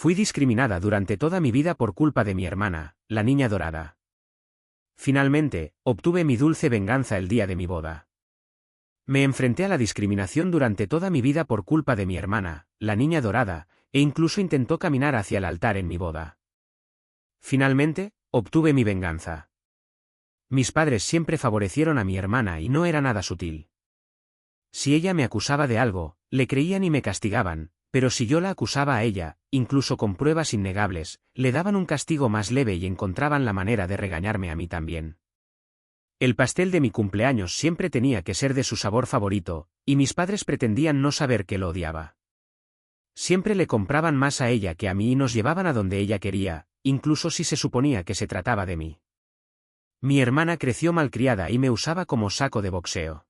Fui discriminada durante toda mi vida por culpa de mi hermana, la niña dorada. Finalmente, obtuve mi dulce venganza el día de mi boda. Me enfrenté a la discriminación durante toda mi vida por culpa de mi hermana, la niña dorada, e incluso intentó caminar hacia el altar en mi boda. Finalmente, obtuve mi venganza. Mis padres siempre favorecieron a mi hermana y no era nada sutil. Si ella me acusaba de algo, le creían y me castigaban, pero si yo la acusaba a ella, incluso con pruebas innegables, le daban un castigo más leve y encontraban la manera de regañarme a mí también. El pastel de mi cumpleaños siempre tenía que ser de su sabor favorito, y mis padres pretendían no saber que lo odiaba. Siempre le compraban más a ella que a mí y nos llevaban a donde ella quería, incluso si se suponía que se trataba de mí. Mi hermana creció malcriada y me usaba como saco de boxeo.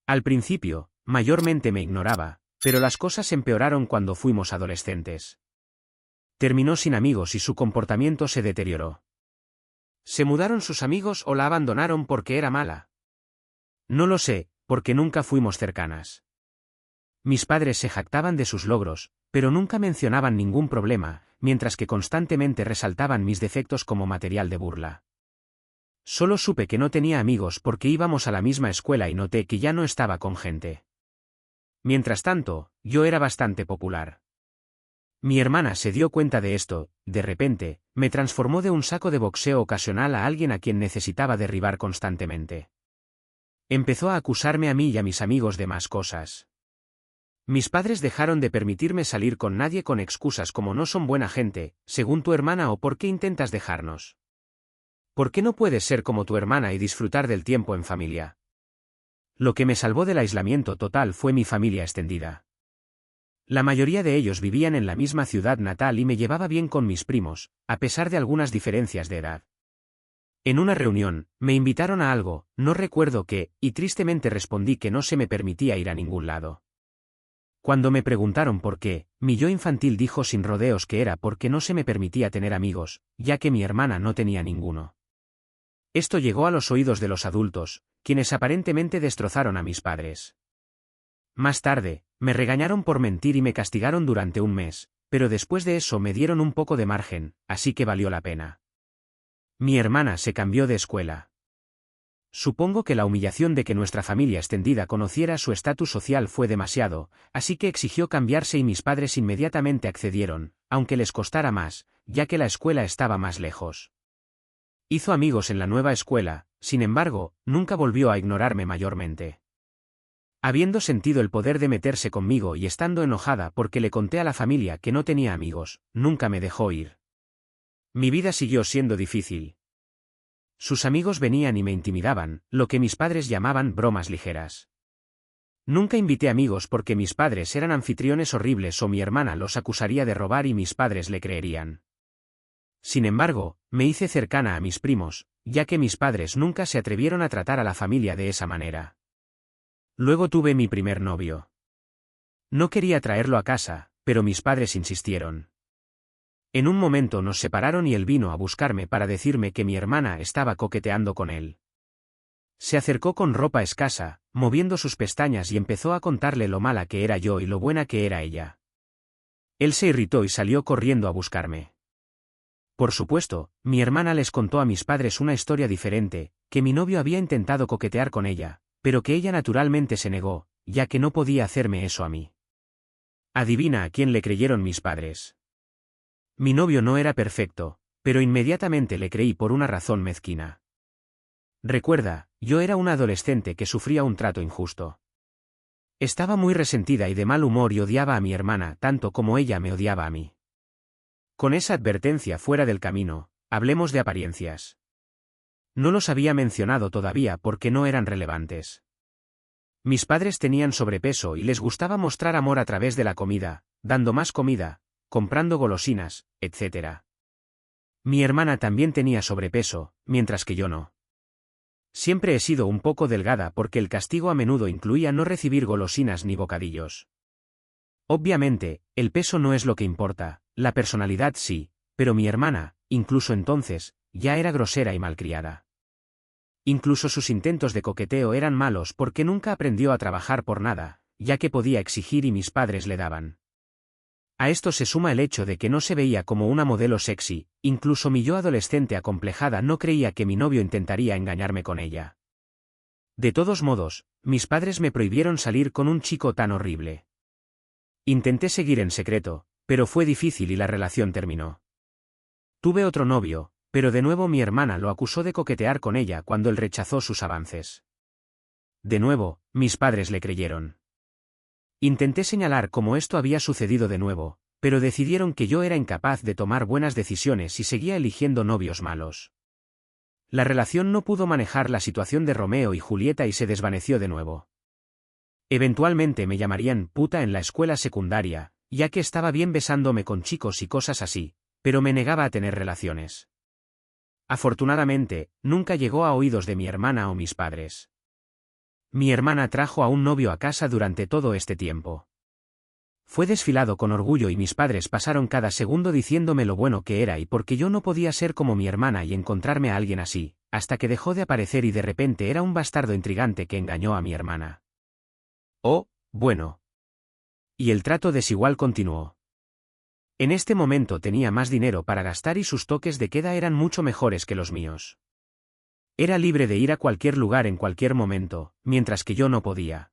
Al principio, mayormente me ignoraba, pero las cosas empeoraron cuando fuimos adolescentes. Terminó sin amigos y su comportamiento se deterioró. ¿Se mudaron sus amigos o la abandonaron porque era mala? No lo sé, porque nunca fuimos cercanas. Mis padres se jactaban de sus logros, pero nunca mencionaban ningún problema, mientras que constantemente resaltaban mis defectos como material de burla. Solo supe que no tenía amigos porque íbamos a la misma escuela y noté que ya no estaba con gente. Mientras tanto, yo era bastante popular. Mi hermana se dio cuenta de esto, de repente, me transformó de un saco de boxeo ocasional a alguien a quien necesitaba derribar constantemente. Empezó a acusarme a mí y a mis amigos de más cosas. Mis padres dejaron de permitirme salir con nadie con excusas como no son buena gente, según tu hermana o ¿por qué intentas dejarnos? ¿Por qué no puedes ser como tu hermana y disfrutar del tiempo en familia? Lo que me salvó del aislamiento total fue mi familia extendida. La mayoría de ellos vivían en la misma ciudad natal y me llevaba bien con mis primos, a pesar de algunas diferencias de edad. En una reunión, me invitaron a algo, no recuerdo qué, y tristemente respondí que no se me permitía ir a ningún lado. Cuando me preguntaron por qué, mi yo infantil dijo sin rodeos que era porque no se me permitía tener amigos, ya que mi hermana no tenía ninguno. Esto llegó a los oídos de los adultos, quienes aparentemente destrozaron a mis padres. Más tarde, me regañaron por mentir y me castigaron durante un mes, pero después de eso me dieron un poco de margen, así que valió la pena. Mi hermana se cambió de escuela. Supongo que la humillación de que nuestra familia extendida conociera su estatus social fue demasiado, así que exigió cambiarse y mis padres inmediatamente accedieron, aunque les costara más, ya que la escuela estaba más lejos. Hizo amigos en la nueva escuela, sin embargo, nunca volvió a ignorarme mayormente. Habiendo sentido el poder de meterse conmigo y estando enojada porque le conté a la familia que no tenía amigos, nunca me dejó ir. Mi vida siguió siendo difícil. Sus amigos venían y me intimidaban, lo que mis padres llamaban bromas ligeras. Nunca invité amigos porque mis padres eran anfitriones horribles o mi hermana los acusaría de robar y mis padres le creerían. Sin embargo, me hice cercana a mis primos, ya que mis padres nunca se atrevieron a tratar a la familia de esa manera. Luego tuve mi primer novio. No quería traerlo a casa, pero mis padres insistieron. En un momento nos separaron y él vino a buscarme para decirme que mi hermana estaba coqueteando con él. Se acercó con ropa escasa, moviendo sus pestañas y empezó a contarle lo mala que era yo y lo buena que era ella. Él se irritó y salió corriendo a buscarme. Por supuesto, mi hermana les contó a mis padres una historia diferente, que mi novio había intentado coquetear con ella, pero que ella naturalmente se negó, ya que no podía hacerme eso a mí. Adivina a quién le creyeron mis padres. Mi novio no era perfecto, pero inmediatamente le creí por una razón mezquina. Recuerda, yo era una adolescente que sufría un trato injusto. Estaba muy resentida y de mal humor y odiaba a mi hermana tanto como ella me odiaba a mí. Con esa advertencia fuera del camino, hablemos de apariencias. No los había mencionado todavía porque no eran relevantes. Mis padres tenían sobrepeso y les gustaba mostrar amor a través de la comida, dando más comida, comprando golosinas, etc. Mi hermana también tenía sobrepeso, mientras que yo no. Siempre he sido un poco delgada porque el castigo a menudo incluía no recibir golosinas ni bocadillos. Obviamente, el peso no es lo que importa, la personalidad sí, pero mi hermana, incluso entonces, ya era grosera y malcriada. Incluso sus intentos de coqueteo eran malos porque nunca aprendió a trabajar por nada, ya que podía exigir y mis padres le daban. A esto se suma el hecho de que no se veía como una modelo sexy, incluso mi yo adolescente acomplejada no creía que mi novio intentaría engañarme con ella. De todos modos, mis padres me prohibieron salir con un chico tan horrible. Intenté seguir en secreto, pero fue difícil y la relación terminó. Tuve otro novio, pero de nuevo mi hermana lo acusó de coquetear con ella cuando él rechazó sus avances. De nuevo, mis padres le creyeron. Intenté señalar cómo esto había sucedido de nuevo, pero decidieron que yo era incapaz de tomar buenas decisiones y seguía eligiendo novios malos. La relación no pudo manejar la situación de Romeo y Julieta y se desvaneció de nuevo. Eventualmente me llamarían puta en la escuela secundaria, ya que estaba bien besándome con chicos y cosas así, pero me negaba a tener relaciones. Afortunadamente, nunca llegó a oídos de mi hermana o mis padres. Mi hermana trajo a un novio a casa durante todo este tiempo. Fue desfilado con orgullo y mis padres pasaron cada segundo diciéndome lo bueno que era y porque yo no podía ser como mi hermana y encontrarme a alguien así, hasta que dejó de aparecer y de repente era un bastardo intrigante que engañó a mi hermana. Oh, bueno. Y el trato desigual continuó. En este momento tenía más dinero para gastar y sus toques de queda eran mucho mejores que los míos. Era libre de ir a cualquier lugar en cualquier momento, mientras que yo no podía.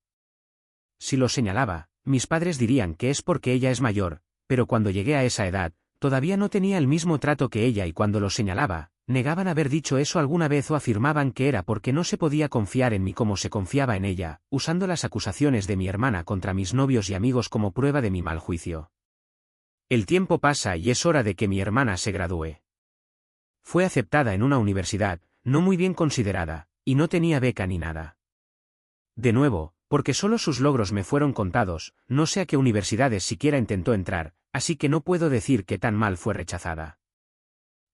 Si lo señalaba, mis padres dirían que es porque ella es mayor, pero cuando llegué a esa edad, todavía no tenía el mismo trato que ella y cuando lo señalaba, negaban haber dicho eso alguna vez o afirmaban que era porque no se podía confiar en mí como se confiaba en ella, usando las acusaciones de mi hermana contra mis novios y amigos como prueba de mi mal juicio. El tiempo pasa y es hora de que mi hermana se gradúe. Fue aceptada en una universidad, no muy bien considerada, y no tenía beca ni nada. De nuevo, porque solo sus logros me fueron contados, no sé a qué universidades siquiera intentó entrar, así que no puedo decir que tan mal fue rechazada.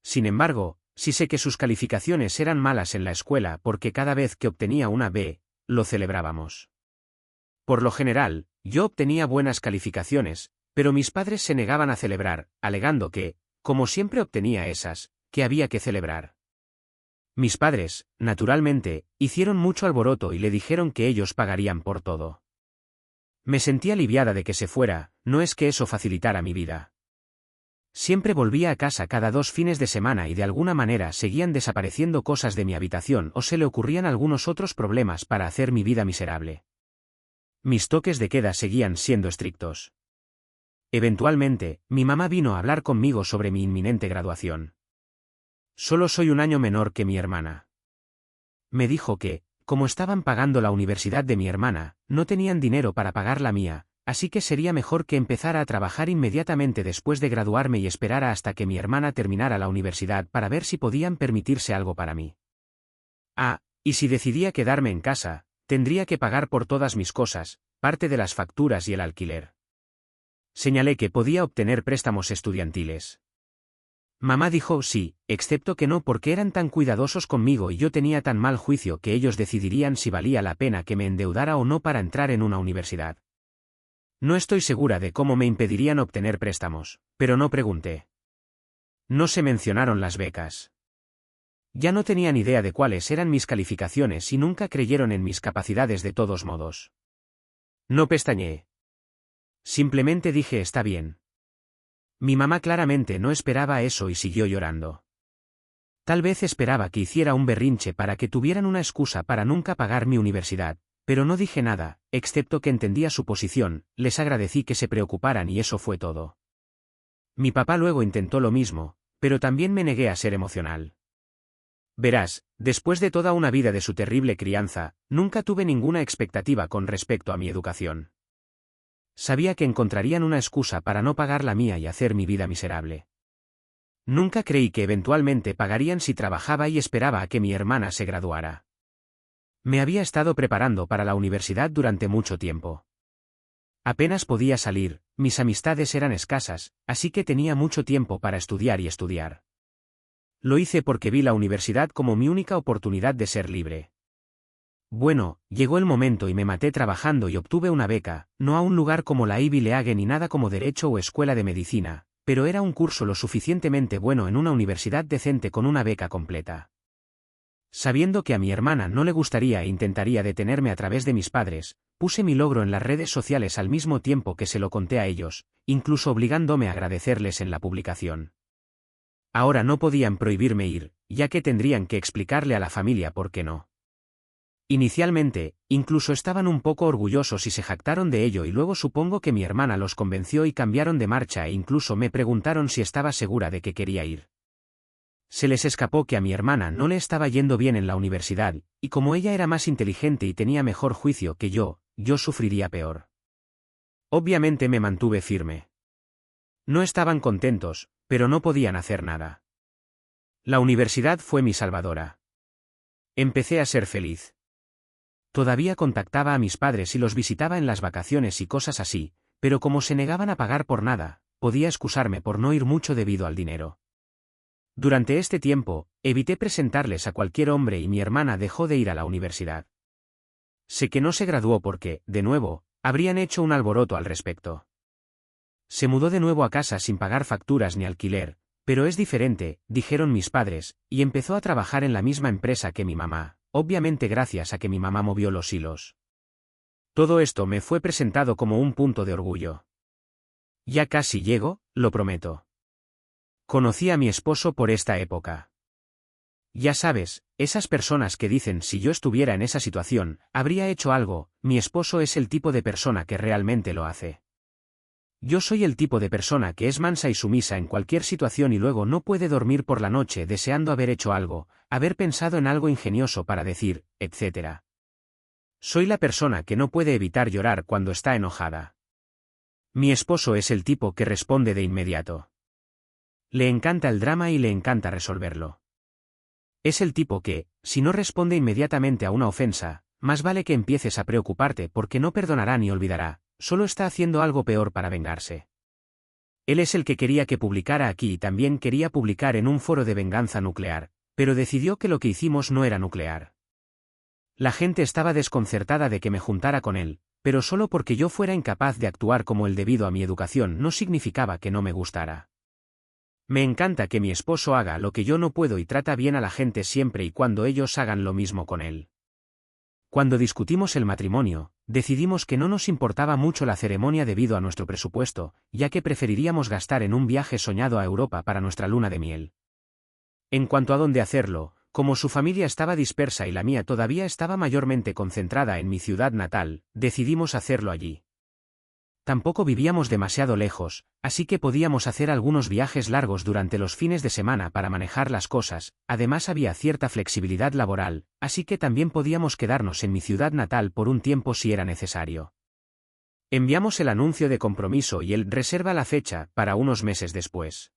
Sin embargo, sí sé que sus calificaciones eran malas en la escuela porque cada vez que obtenía una B, lo celebrábamos. Por lo general, yo obtenía buenas calificaciones, pero mis padres se negaban a celebrar, alegando que, como siempre obtenía esas, que había que celebrar. Mis padres, naturalmente, hicieron mucho alboroto y le dijeron que ellos pagarían por todo. Me sentí aliviada de que se fuera, no es que eso facilitara mi vida. Siempre volvía a casa cada 2 fines de semana y de alguna manera seguían desapareciendo cosas de mi habitación o se le ocurrían algunos otros problemas para hacer mi vida miserable. Mis toques de queda seguían siendo estrictos. Eventualmente, mi mamá vino a hablar conmigo sobre mi inminente graduación. Solo soy un año menor que mi hermana. Me dijo que, como estaban pagando la universidad de mi hermana, no tenían dinero para pagar la mía, así que sería mejor que empezara a trabajar inmediatamente después de graduarme y esperara hasta que mi hermana terminara la universidad para ver si podían permitirse algo para mí. Ah, y si decidía quedarme en casa, tendría que pagar por todas mis cosas, parte de las facturas y el alquiler. Señalé que podía obtener préstamos estudiantiles. Mamá dijo sí, excepto que no porque eran tan cuidadosos conmigo y yo tenía tan mal juicio que ellos decidirían si valía la pena que me endeudara o no para entrar en una universidad. No estoy segura de cómo me impedirían obtener préstamos, pero no pregunté. No se mencionaron las becas. Ya no tenían idea de cuáles eran mis calificaciones y nunca creyeron en mis capacidades de todos modos. No pestañeé. Simplemente dije está bien. Mi mamá claramente no esperaba eso y siguió llorando. Tal vez esperaba que hiciera un berrinche para que tuvieran una excusa para nunca pagar mi universidad, pero no dije nada, excepto que entendía su posición, les agradecí que se preocuparan y eso fue todo. Mi papá luego intentó lo mismo, pero también me negué a ser emocional. Verás, después de toda una vida de su terrible crianza, nunca tuve ninguna expectativa con respecto a mi educación. Sabía que encontrarían una excusa para no pagar la mía y hacer mi vida miserable. Nunca creí que eventualmente pagarían si trabajaba y esperaba a que mi hermana se graduara. Me había estado preparando para la universidad durante mucho tiempo. Apenas podía salir, mis amistades eran escasas, así que tenía mucho tiempo para estudiar y estudiar. Lo hice porque vi la universidad como mi única oportunidad de ser libre. Bueno, llegó el momento y me maté trabajando y obtuve una beca, no a un lugar como la Ivy League ni nada como derecho o escuela de medicina, pero era un curso lo suficientemente bueno en una universidad decente con una beca completa. Sabiendo que a mi hermana no le gustaría e intentaría detenerme a través de mis padres, puse mi logro en las redes sociales al mismo tiempo que se lo conté a ellos, incluso obligándome a agradecerles en la publicación. Ahora no podían prohibirme ir, ya que tendrían que explicarle a la familia por qué no. Inicialmente, incluso estaban un poco orgullosos y se jactaron de ello y luego supongo que mi hermana los convenció y cambiaron de marcha e incluso me preguntaron si estaba segura de que quería ir. Se les escapó que a mi hermana no le estaba yendo bien en la universidad, y como ella era más inteligente y tenía mejor juicio que yo sufriría peor. Obviamente me mantuve firme. No estaban contentos, pero no podían hacer nada. La universidad fue mi salvadora. Empecé a ser feliz. Todavía contactaba a mis padres y los visitaba en las vacaciones y cosas así, pero como se negaban a pagar por nada, podía excusarme por no ir mucho debido al dinero. Durante este tiempo, evité presentarles a cualquier hombre y mi hermana dejó de ir a la universidad. Sé que no se graduó porque, de nuevo, habrían hecho un alboroto al respecto. Se mudó de nuevo a casa sin pagar facturas ni alquiler, pero es diferente, dijeron mis padres, y empezó a trabajar en la misma empresa que mi mamá, obviamente gracias a que mi mamá movió los hilos. Todo esto me fue presentado como un punto de orgullo. Ya casi llego, lo prometo. Conocí a mi esposo por esta época. Ya sabes, esas personas que dicen si yo estuviera en esa situación, habría hecho algo, mi esposo es el tipo de persona que realmente lo hace. Yo soy el tipo de persona que es mansa y sumisa en cualquier situación y luego no puede dormir por la noche deseando haber hecho algo, haber pensado en algo ingenioso para decir, etc. Soy la persona que no puede evitar llorar cuando está enojada. Mi esposo es el tipo que responde de inmediato. Le encanta el drama y le encanta resolverlo. Es el tipo que, si no responde inmediatamente a una ofensa, más vale que empieces a preocuparte porque no perdonará ni olvidará, solo está haciendo algo peor para vengarse. Él es el que quería que publicara aquí y también quería publicar en un foro de venganza nuclear, pero decidió que lo que hicimos no era nuclear. La gente estaba desconcertada de que me juntara con él, pero solo porque yo fuera incapaz de actuar como él debido a mi educación no significaba que no me gustara. Me encanta que mi esposo haga lo que yo no puedo y trata bien a la gente siempre y cuando ellos hagan lo mismo con él. Cuando discutimos el matrimonio, decidimos que no nos importaba mucho la ceremonia debido a nuestro presupuesto, ya que preferiríamos gastar en un viaje soñado a Europa para nuestra luna de miel. En cuanto a dónde hacerlo, como su familia estaba dispersa y la mía todavía estaba mayormente concentrada en mi ciudad natal, decidimos hacerlo allí. Tampoco vivíamos demasiado lejos, así que podíamos hacer algunos viajes largos durante los fines de semana para manejar las cosas, además había cierta flexibilidad laboral, así que también podíamos quedarnos en mi ciudad natal por un tiempo si era necesario. Enviamos el anuncio de compromiso y él reserva la fecha para unos meses después.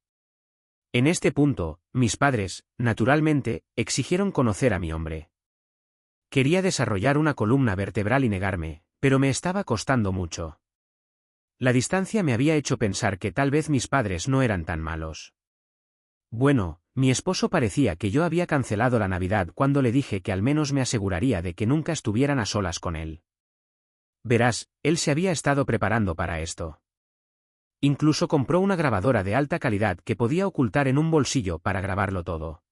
En este punto, mis padres, naturalmente, exigieron conocer a mi hombre. Quería desarrollar una columna vertebral y negarme, pero me estaba costando mucho. La distancia me había hecho pensar que tal vez mis padres no eran tan malos. Bueno, mi esposo parecía que yo había cancelado la Navidad cuando le dije que al menos me aseguraría de que nunca estuvieran a solas con él. Verás, él se había estado preparando para esto. Incluso compró una grabadora de alta calidad que podía ocultar en un bolsillo para grabarlo todo.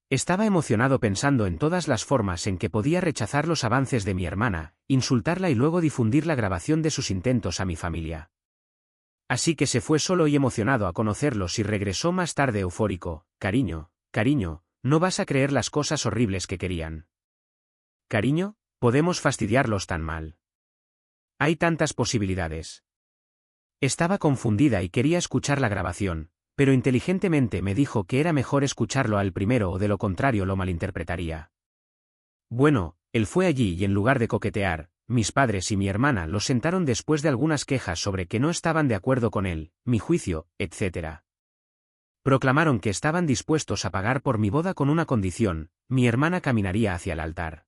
Estaba emocionado pensando en todas las formas en que podía rechazar los avances de mi hermana, insultarla y luego difundir la grabación de sus intentos a mi familia. Así que se fue solo y emocionado a conocerlos y regresó más tarde eufórico. Cariño, no vas a creer las cosas horribles que querían. Cariño, podemos fastidiarlos tan mal. Hay tantas posibilidades. Estaba confundida y quería escuchar la grabación, pero inteligentemente me dijo que era mejor escucharlo al primero o de lo contrario lo malinterpretaría. Bueno, él fue allí y en lugar de coquetear, mis padres y mi hermana lo sentaron después de algunas quejas sobre que no estaban de acuerdo con él, mi juicio, etc. Proclamaron que estaban dispuestos a pagar por mi boda con una condición: mi hermana caminaría hacia el altar.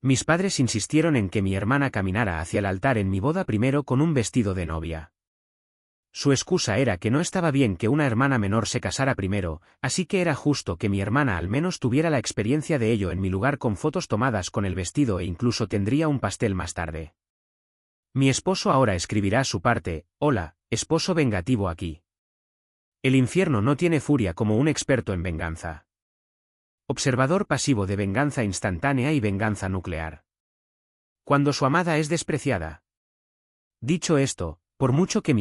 Mis padres insistieron en que mi hermana caminara hacia el altar en mi boda primero con un vestido de novia. Su excusa era que no estaba bien que una hermana menor se casara primero, así que era justo que mi hermana al menos tuviera la experiencia de ello en mi lugar con fotos tomadas con el vestido e incluso tendría un pastel más tarde. Mi esposo ahora escribirá su parte: hola, esposo vengativo aquí. El infierno no tiene furia como un experto en venganza. observador pasivo de venganza instantánea y venganza nuclear. Cuando su amada es despreciada. Dicho esto, por mucho que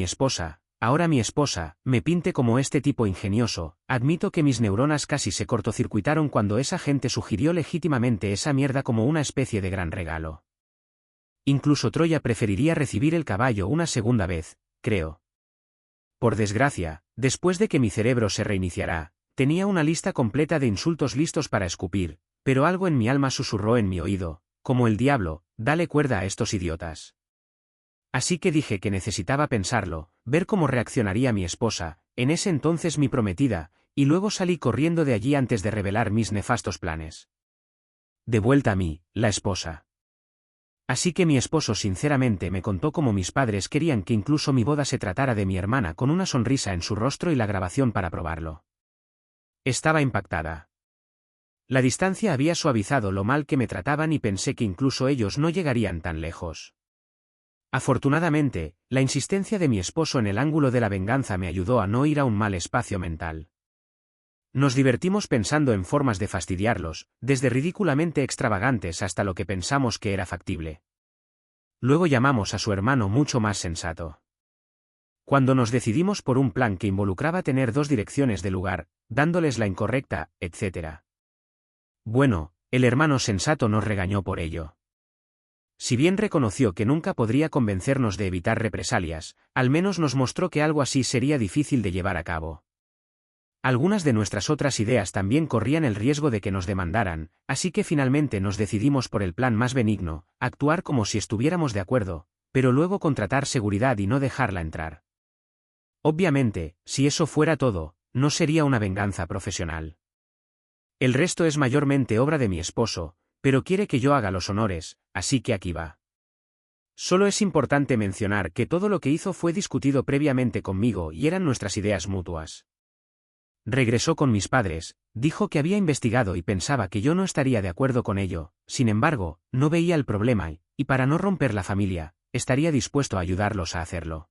ahora mi esposa, me pinte como este tipo ingenioso, admito que mis neuronas casi se cortocircuitaron cuando esa gente sugirió legítimamente esa mierda como una especie de gran regalo. Incluso Troya preferiría recibir el caballo una segunda vez, creo. Por desgracia, después de que mi cerebro se reiniciara, tenía una lista completa de insultos listos para escupir, pero algo en mi alma susurró en mi oído, como el diablo, dale cuerda a estos idiotas. Así que dije que necesitaba pensarlo, ver cómo reaccionaría mi esposa, en ese entonces mi prometida, y luego salí corriendo de allí antes de revelar mis nefastos planes. De vuelta a mí, la esposa. Así que mi esposo sinceramente me contó cómo mis padres querían que incluso mi boda se tratara de mi hermana con una sonrisa en su rostro y la grabación para probarlo. Estaba impactada. La distancia había suavizado lo mal que me trataban y pensé que incluso ellos no llegarían tan lejos. Afortunadamente, la insistencia de mi esposo en el ángulo de la venganza me ayudó a no ir a un mal espacio mental. Nos divertimos pensando en formas de fastidiarlos, desde ridículamente extravagantes hasta lo que pensamos que era factible. Luego llamamos a su hermano mucho más sensato. Cuando nos decidimos por un plan que involucraba tener 2 direcciones de lugar, dándoles la incorrecta, etc. Bueno, el hermano sensato nos regañó por ello. Si bien reconoció que nunca podría convencernos de evitar represalias, al menos nos mostró que algo así sería difícil de llevar a cabo. Algunas de nuestras otras ideas también corrían el riesgo de que nos demandaran, así que finalmente nos decidimos por el plan más benigno, actuar como si estuviéramos de acuerdo, pero luego contratar seguridad y no dejarla entrar. Obviamente, si eso fuera todo, no sería una venganza profesional. El resto es mayormente obra de mi esposo, pero quiere que yo haga los honores, así que aquí va. Solo es importante mencionar que todo lo que hizo fue discutido previamente conmigo y eran nuestras ideas mutuas. Regresó con mis padres, dijo que había investigado y pensaba que yo no estaría de acuerdo con ello, sin embargo, no veía el problema y para no romper la familia, estaría dispuesto a ayudarlos a hacerlo.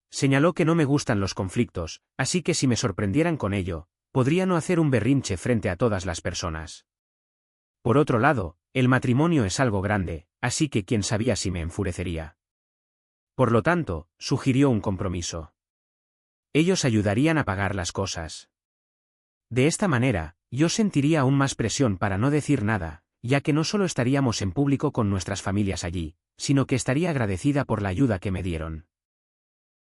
Señaló que no me gustan los conflictos, así que si me sorprendieran con ello, podría no hacer un berrinche frente a todas las personas. Por otro lado, el matrimonio es algo grande, así que quién sabía si me enfurecería. Por lo tanto, sugirió un compromiso. Ellos ayudarían a pagar las cosas. De esta manera, yo sentiría aún más presión para no decir nada, ya que no solo estaríamos en público con nuestras familias allí, sino que estaría agradecida por la ayuda que me dieron.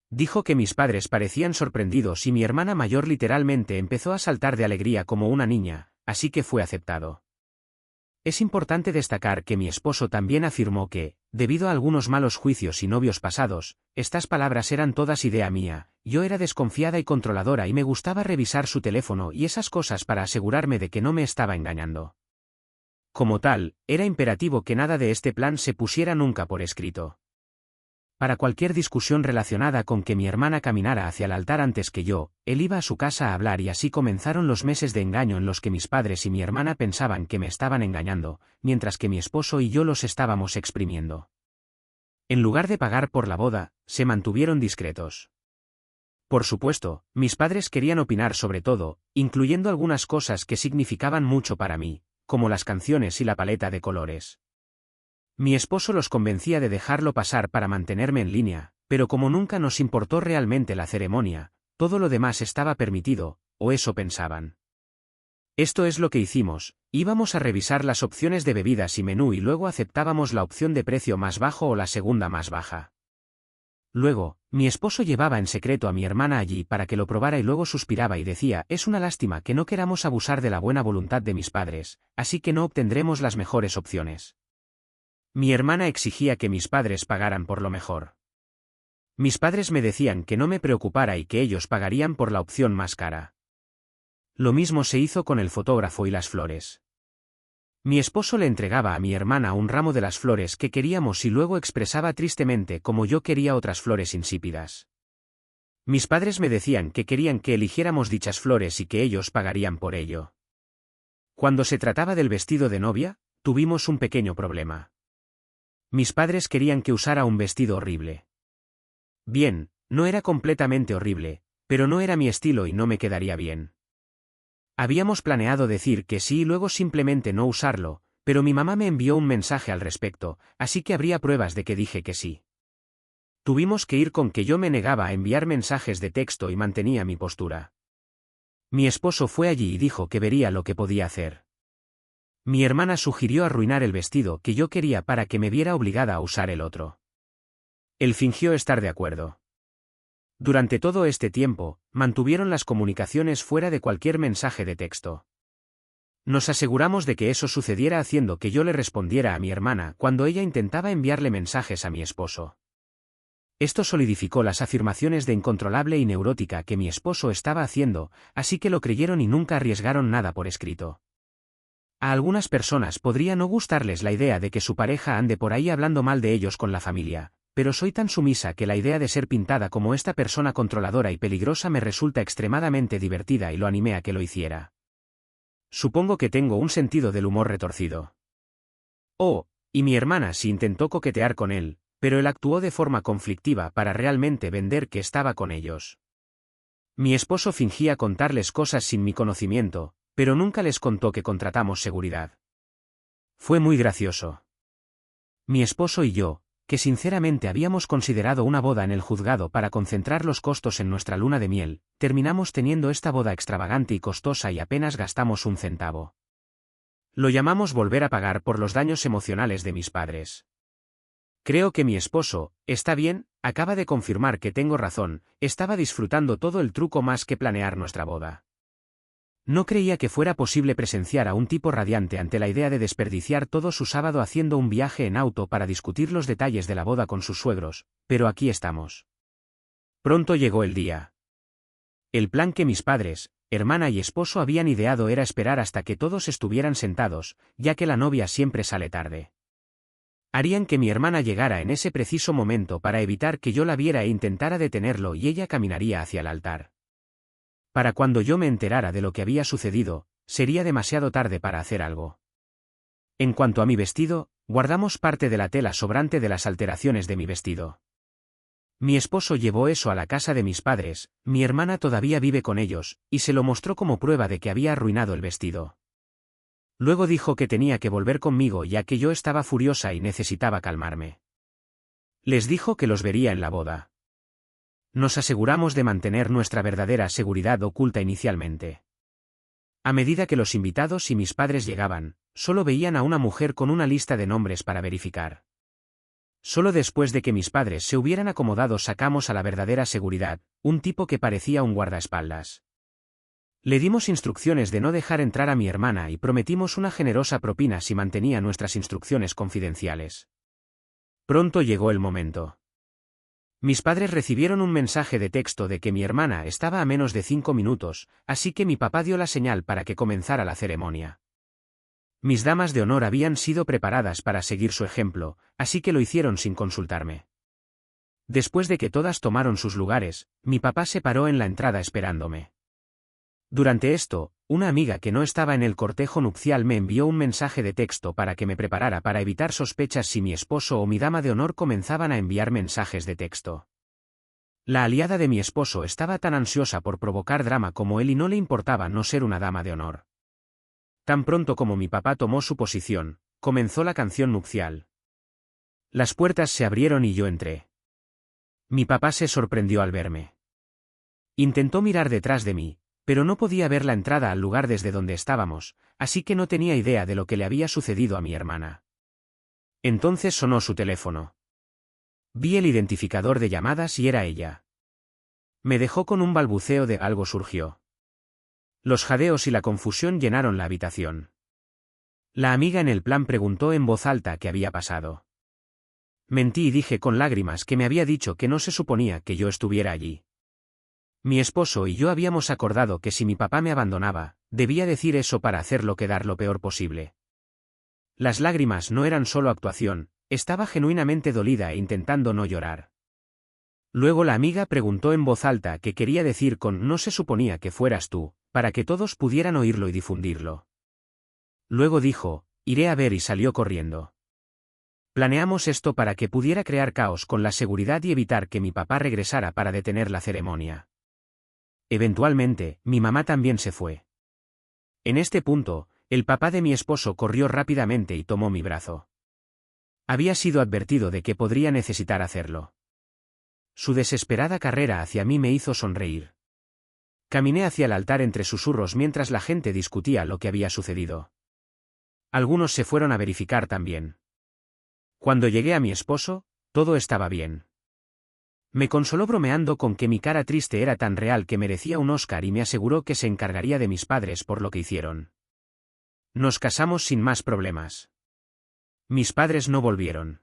Dijo que mis padres parecían sorprendidos y mi hermana mayor literalmente empezó a saltar de alegría como una niña, así que fue aceptado. Es importante destacar que mi esposo también afirmó que, debido a algunos malos juicios y novios pasados, estas palabras eran todas idea mía, yo era desconfiada y controladora y me gustaba revisar su teléfono y esas cosas para asegurarme de que no me estaba engañando. Como tal, era imperativo que nada de este plan se pusiera nunca por escrito. Para cualquier discusión relacionada con que mi hermana caminara hacia el altar antes que yo, él iba a su casa a hablar y así comenzaron los meses de engaño en los que mis padres y mi hermana pensaban que me estaban engañando, mientras que mi esposo y yo los estábamos exprimiendo. En lugar de pagar por la boda, se mantuvieron discretos. Por supuesto, mis padres querían opinar sobre todo, incluyendo algunas cosas que significaban mucho para mí, como las canciones y la paleta de colores. Mi esposo los convencía de dejarlo pasar para mantenerme en línea, pero como nunca nos importó realmente la ceremonia, todo lo demás estaba permitido, o eso pensaban. Esto es lo que hicimos, íbamos a revisar las opciones de bebidas y menú y luego aceptábamos la opción de precio más bajo o la segunda más baja. Luego, mi esposo llevaba en secreto a mi hermana allí para que lo probara y luego suspiraba y decía, es una lástima que no queramos abusar de la buena voluntad de mis padres, así que no obtendremos las mejores opciones. Mi hermana exigía que mis padres pagaran por lo mejor. Mis padres me decían que no me preocupara y que ellos pagarían por la opción más cara. Lo mismo se hizo con el fotógrafo y las flores. Mi esposo le entregaba a mi hermana un ramo de las flores que queríamos y luego expresaba tristemente cómo yo quería otras flores insípidas. Mis padres me decían que querían que eligiéramos dichas flores y que ellos pagarían por ello. Cuando se trataba del vestido de novia, tuvimos un pequeño problema. Mis padres querían que usara un vestido horrible. Bien, no era completamente horrible, pero no era mi estilo y no me quedaría bien. Habíamos planeado decir que sí y luego simplemente no usarlo, pero mi mamá me envió un mensaje al respecto, así que habría pruebas de que dije que sí. Tuvimos que ir con que yo me negaba a enviar mensajes de texto y mantenía mi postura. Mi esposo fue allí y dijo que vería lo que podía hacer. Mi hermana sugirió arruinar el vestido que yo quería para que me viera obligada a usar el otro. Él fingió estar de acuerdo. Durante todo este tiempo, mantuvieron las comunicaciones fuera de cualquier mensaje de texto. Nos aseguramos de que eso sucediera haciendo que yo le respondiera a mi hermana cuando ella intentaba enviarle mensajes a mi esposo. Esto solidificó las afirmaciones de incontrolable y neurótica que mi esposo estaba haciendo, así que lo creyeron y nunca arriesgaron nada por escrito. A algunas personas podría no gustarles la idea de que su pareja ande por ahí hablando mal de ellos con la familia, pero soy tan sumisa que la idea de ser pintada como esta persona controladora y peligrosa me resulta extremadamente divertida y lo animé a que lo hiciera. Supongo que tengo un sentido del humor retorcido. Oh, y mi hermana sí intentó coquetear con él, pero él actuó de forma conflictiva para realmente vender que estaba con ellos. Mi esposo fingía contarles cosas sin mi conocimiento, pero nunca les contó que contratamos seguridad. Fue muy gracioso. Mi esposo y yo, que sinceramente habíamos considerado una boda en el juzgado para concentrar los costos en nuestra luna de miel, terminamos teniendo esta boda extravagante y costosa y apenas gastamos un centavo. Lo llamamos volver a pagar por los daños emocionales de mis padres. Creo que mi esposo, está bien, acaba de confirmar que tengo razón, estaba disfrutando todo el truco más que planear nuestra boda. No creía que fuera posible presenciar a un tipo radiante ante la idea de desperdiciar todo su sábado haciendo un viaje en auto para discutir los detalles de la boda con sus suegros, pero aquí estamos. Pronto llegó el día. El plan que mis padres, hermana y esposo habían ideado era esperar hasta que todos estuvieran sentados, ya que la novia siempre sale tarde. Harían que mi hermana llegara en ese preciso momento para evitar que yo la viera e intentara detenerlo y ella caminaría hacia el altar. Para cuando yo me enterara de lo que había sucedido, sería demasiado tarde para hacer algo. En cuanto a mi vestido, guardamos parte de la tela sobrante de las alteraciones de mi vestido. Mi esposo llevó eso a la casa de mis padres, mi hermana todavía vive con ellos, y se lo mostró como prueba de que había arruinado el vestido. Luego dijo que tenía que volver conmigo ya que yo estaba furiosa y necesitaba calmarme. Les dijo que los vería en la boda. Nos aseguramos de mantener nuestra verdadera seguridad oculta inicialmente. A medida que los invitados y mis padres llegaban, solo veían a una mujer con una lista de nombres para verificar. Solo después de que mis padres se hubieran acomodado sacamos a la verdadera seguridad, un tipo que parecía un guardaespaldas. Le dimos instrucciones de no dejar entrar a mi hermana y prometimos una generosa propina si mantenía nuestras instrucciones confidenciales. Pronto llegó el momento. Mis padres recibieron un mensaje de texto de que mi hermana estaba a menos de 5 minutos, así que mi papá dio la señal para que comenzara la ceremonia. Mis damas de honor habían sido preparadas para seguir su ejemplo, así que lo hicieron sin consultarme. Después de que todas tomaron sus lugares, mi papá se paró en la entrada esperándome. Durante esto, una amiga que no estaba en el cortejo nupcial me envió un mensaje de texto para que me preparara para evitar sospechas si mi esposo o mi dama de honor comenzaban a enviar mensajes de texto. La aliada de mi esposo estaba tan ansiosa por provocar drama como él y no le importaba no ser una dama de honor. Tan pronto como mi papá tomó su posición, comenzó la canción nupcial. Las puertas se abrieron y yo entré. Mi papá se sorprendió al verme. Intentó mirar detrás de mí, pero no podía ver la entrada al lugar desde donde estábamos, así que no tenía idea de lo que le había sucedido a mi hermana. Entonces sonó su teléfono. Vi el identificador de llamadas y era ella. Me dejó con un balbuceo de algo surgió. Los jadeos y la confusión llenaron la habitación. La amiga en el plan preguntó en voz alta qué había pasado. Mentí y dije con lágrimas que me había dicho que no se suponía que yo estuviera allí. Mi esposo y yo habíamos acordado que si mi papá me abandonaba, debía decir eso para hacerlo quedar lo peor posible. Las lágrimas no eran solo actuación, estaba genuinamente dolida e intentando no llorar. Luego la amiga preguntó en voz alta qué quería decir con "no se suponía que fueras tú", para que todos pudieran oírlo y difundirlo. Luego dijo, "iré a ver" y salió corriendo. Planeamos esto para que pudiera crear caos con la seguridad y evitar que mi papá regresara para detener la ceremonia. Eventualmente, mi mamá también se fue. En este punto, el papá de mi esposo corrió rápidamente y tomó mi brazo. Había sido advertido de que podría necesitar hacerlo. Su desesperada carrera hacia mí me hizo sonreír. Caminé hacia el altar entre susurros mientras la gente discutía lo que había sucedido. Algunos se fueron a verificar también. Cuando llegué a mi esposo, todo estaba bien. Me consoló bromeando con que mi cara triste era tan real que merecía un Oscar y me aseguró que se encargaría de mis padres por lo que hicieron. Nos casamos sin más problemas. Mis padres no volvieron.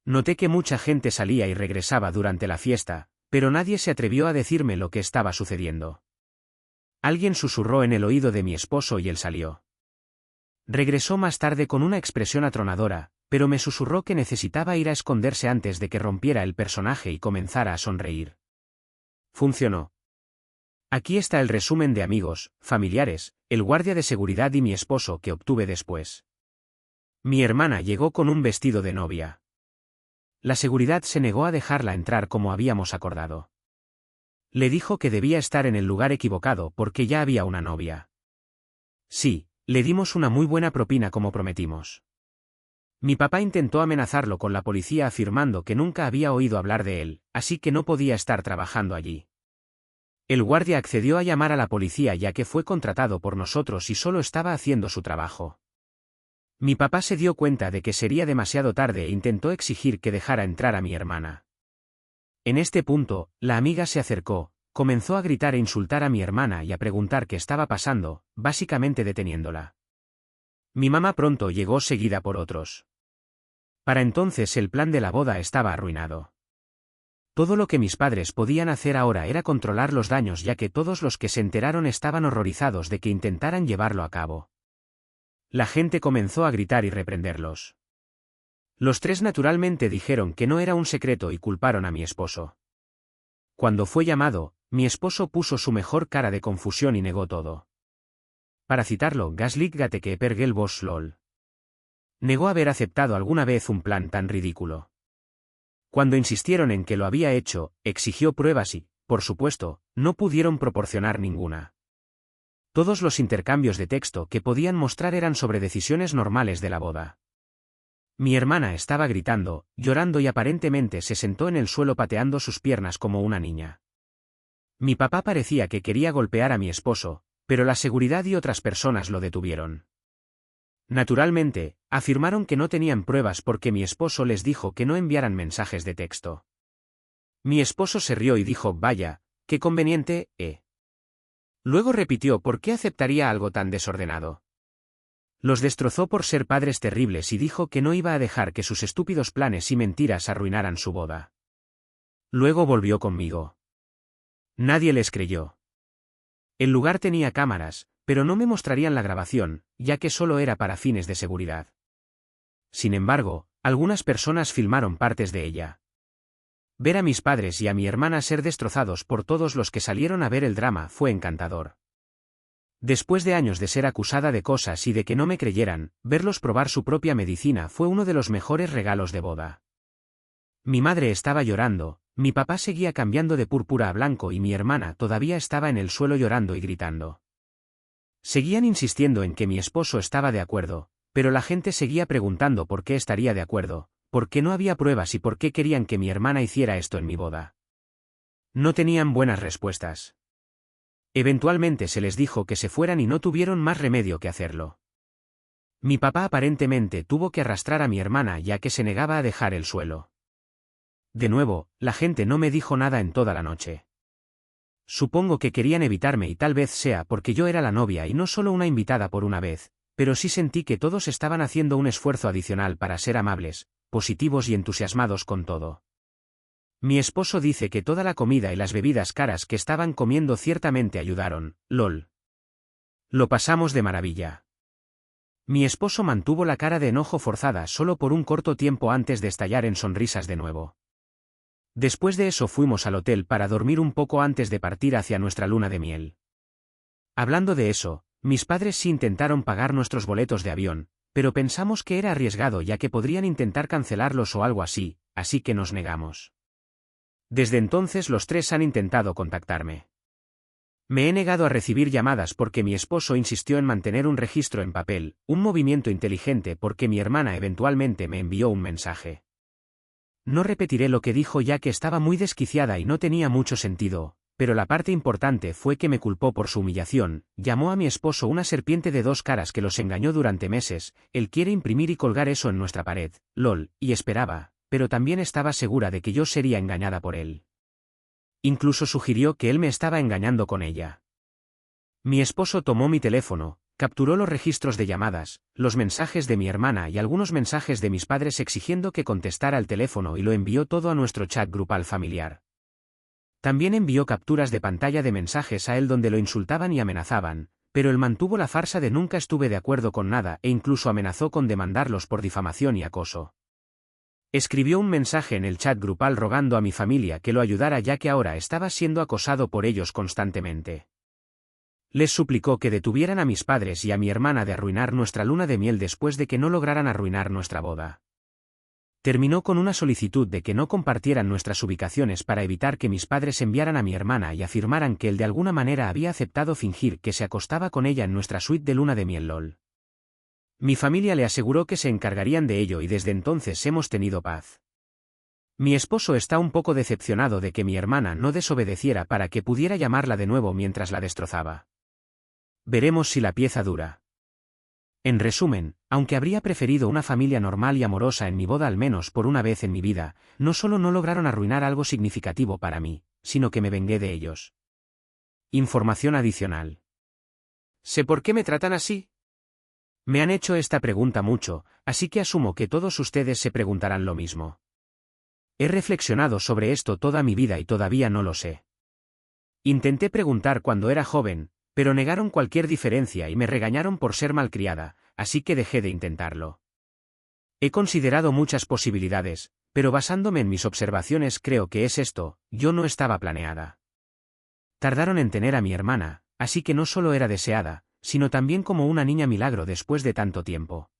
Noté que mucha gente salía y regresaba durante la fiesta, pero nadie se atrevió a decirme lo que estaba sucediendo. Alguien susurró en el oído de mi esposo y él salió. Regresó más tarde con una expresión atronadora, pero me susurró que necesitaba ir a esconderse antes de que rompiera el personaje y comenzara a sonreír. Funcionó. Aquí está el resumen de amigos, familiares, el guardia de seguridad y mi esposo que obtuve después. Mi hermana llegó con un vestido de novia. La seguridad se negó a dejarla entrar como habíamos acordado. Le dijo que debía estar en el lugar equivocado porque ya había una novia. Sí, le dimos una muy buena propina como prometimos. Mi papá intentó amenazarlo con la policía afirmando que nunca había oído hablar de él, así que no podía estar trabajando allí. El guardia accedió a llamar a la policía ya que fue contratado por nosotros y solo estaba haciendo su trabajo. Mi papá se dio cuenta de que sería demasiado tarde e intentó exigir que dejara entrar a mi hermana. En este punto, la amiga se acercó, comenzó a gritar e insultar a mi hermana y a preguntar qué estaba pasando, básicamente deteniéndola. Mi mamá pronto llegó seguida por otros. Para entonces el plan de la boda estaba arruinado. Todo lo que mis padres podían hacer ahora era controlar los daños ya que todos los que se enteraron estaban horrorizados de que intentaran llevarlo a cabo. La gente comenzó a gritar y reprenderlos. Los tres naturalmente dijeron que no era un secreto y culparon a mi esposo. Cuando fue llamado, mi esposo puso su mejor cara de confusión y negó todo. Para citarlo, Gaslik que pergel vos lol. Negó haber aceptado alguna vez un plan tan ridículo. Cuando insistieron en que lo había hecho, exigió pruebas y, por supuesto, no pudieron proporcionar ninguna. Todos los intercambios de texto que podían mostrar eran sobre decisiones normales de la boda. Mi hermana estaba gritando, llorando y aparentemente se sentó en el suelo pateando sus piernas como una niña. Mi papá parecía que quería golpear a mi esposo, pero la seguridad y otras personas lo detuvieron. Naturalmente, afirmaron que no tenían pruebas porque mi esposo les dijo que no enviaran mensajes de texto. Mi esposo se rió y dijo, vaya, qué conveniente, Luego repitió por qué aceptaría algo tan desordenado. Los destrozó por ser padres terribles y dijo que no iba a dejar que sus estúpidos planes y mentiras arruinaran su boda. Luego volvió conmigo. Nadie les creyó. El lugar tenía cámaras, pero no me mostrarían la grabación, ya que solo era para fines de seguridad. Sin embargo, algunas personas filmaron partes de ella. Ver a mis padres y a mi hermana ser destrozados por todos los que salieron a ver el drama fue encantador. Después de años de ser acusada de cosas y de que no me creyeran, verlos probar su propia medicina fue uno de los mejores regalos de boda. Mi madre estaba llorando, mi papá seguía cambiando de púrpura a blanco y mi hermana todavía estaba en el suelo llorando y gritando. Seguían insistiendo en que mi esposo estaba de acuerdo, pero la gente seguía preguntando por qué estaría de acuerdo, por qué no había pruebas y por qué querían que mi hermana hiciera esto en mi boda. No tenían buenas respuestas. Eventualmente se les dijo que se fueran y no tuvieron más remedio que hacerlo. Mi papá aparentemente tuvo que arrastrar a mi hermana ya que se negaba a dejar el suelo. De nuevo, la gente no me dijo nada en toda la noche. Supongo que querían evitarme y tal vez sea porque yo era la novia y no solo una invitada por una vez, pero sí sentí que todos estaban haciendo un esfuerzo adicional para ser amables, positivos y entusiasmados con todo. Mi esposo dice que toda la comida y las bebidas caras que estaban comiendo ciertamente ayudaron, lol. Lo pasamos de maravilla. Mi esposo mantuvo la cara de enojo forzada solo por un corto tiempo antes de estallar en sonrisas de nuevo. Después de eso fuimos al hotel para dormir un poco antes de partir hacia nuestra luna de miel. Hablando de eso, mis padres sí intentaron pagar nuestros boletos de avión, pero pensamos que era arriesgado ya que podrían intentar cancelarlos o algo así que nos negamos. Desde entonces los tres han intentado contactarme. Me he negado a recibir llamadas porque mi esposo insistió en mantener un registro en papel, un movimiento inteligente porque mi hermana eventualmente me envió un mensaje. No repetiré lo que dijo ya que estaba muy desquiciada y no tenía mucho sentido, pero la parte importante fue que me culpó por su humillación, llamó a mi esposo una serpiente de dos caras que los engañó durante meses, él quiere imprimir y colgar eso en nuestra pared, lol, y esperaba, pero también estaba segura de que yo sería engañada por él. Incluso sugirió que él me estaba engañando con ella. Mi esposo tomó mi teléfono, capturó los registros de llamadas, los mensajes de mi hermana y algunos mensajes de mis padres exigiendo que contestara al teléfono y lo envió todo a nuestro chat grupal familiar. También envió capturas de pantalla de mensajes a él donde lo insultaban y amenazaban, pero él mantuvo la farsa de nunca estuve de acuerdo con nada e incluso amenazó con demandarlos por difamación y acoso. Escribió un mensaje en el chat grupal rogando a mi familia que lo ayudara ya que ahora estaba siendo acosado por ellos constantemente. Les suplicó que detuvieran a mis padres y a mi hermana de arruinar nuestra luna de miel después de que no lograran arruinar nuestra boda. Terminó con una solicitud de que no compartieran nuestras ubicaciones para evitar que mis padres enviaran a mi hermana y afirmaran que él de alguna manera había aceptado fingir que se acostaba con ella en nuestra suite de luna de miel lol. Mi familia le aseguró que se encargarían de ello y desde entonces hemos tenido paz. Mi esposo está un poco decepcionado de que mi hermana no desobedeciera para que pudiera llamarla de nuevo mientras la destrozaba. Veremos si la pieza dura. En resumen, aunque habría preferido una familia normal y amorosa en mi boda al menos por una vez en mi vida, no solo no lograron arruinar algo significativo para mí, sino que me vengué de ellos. Información adicional. ¿Sé por qué me tratan así? Me han hecho esta pregunta mucho, así que asumo que todos ustedes se preguntarán lo mismo. He reflexionado sobre esto toda mi vida y todavía no lo sé. Intenté preguntar cuando era joven, pero negaron cualquier diferencia y me regañaron por ser malcriada, así que dejé de intentarlo. He considerado muchas posibilidades, pero basándome en mis observaciones creo que es esto, yo no estaba planeada. Tardaron en tener a mi hermana, así que no solo era deseada, sino también como una niña milagro después de tanto tiempo.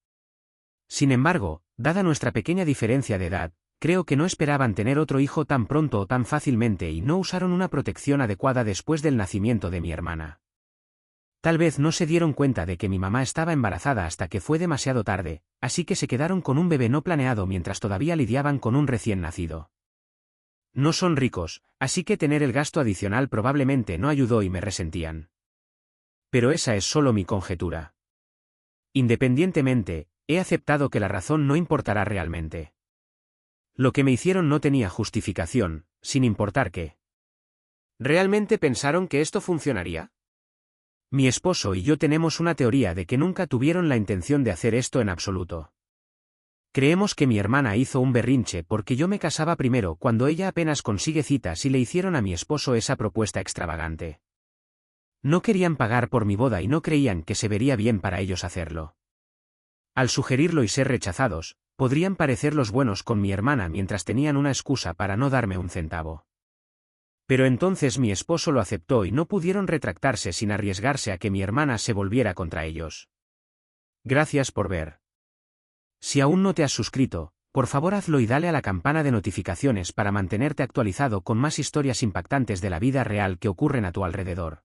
Sin embargo, dada nuestra pequeña diferencia de edad, creo que no esperaban tener otro hijo tan pronto o tan fácilmente y no usaron una protección adecuada después del nacimiento de mi hermana. Tal vez no se dieron cuenta de que mi mamá estaba embarazada hasta que fue demasiado tarde, así que se quedaron con un bebé no planeado mientras todavía lidiaban con un recién nacido. No son ricos, así que tener el gasto adicional probablemente no ayudó y me resentían. Pero esa es solo mi conjetura. Independientemente, he aceptado que la razón no importará realmente. Lo que me hicieron no tenía justificación, sin importar qué. ¿Realmente pensaron que esto funcionaría? Mi esposo y yo tenemos una teoría de que nunca tuvieron la intención de hacer esto en absoluto. Creemos que mi hermana hizo un berrinche porque yo me casaba primero cuando ella apenas consigue citas y le hicieron a mi esposo esa propuesta extravagante. No querían pagar por mi boda y no creían que se vería bien para ellos hacerlo. Al sugerirlo y ser rechazados, podrían parecer los buenos con mi hermana mientras tenían una excusa para no darme un centavo. Pero entonces mi esposo lo aceptó y no pudieron retractarse sin arriesgarse a que mi hermana se volviera contra ellos. Gracias por ver. Si aún no te has suscrito, por favor hazlo y dale a la campana de notificaciones para mantenerte actualizado con más historias impactantes de la vida real que ocurren a tu alrededor.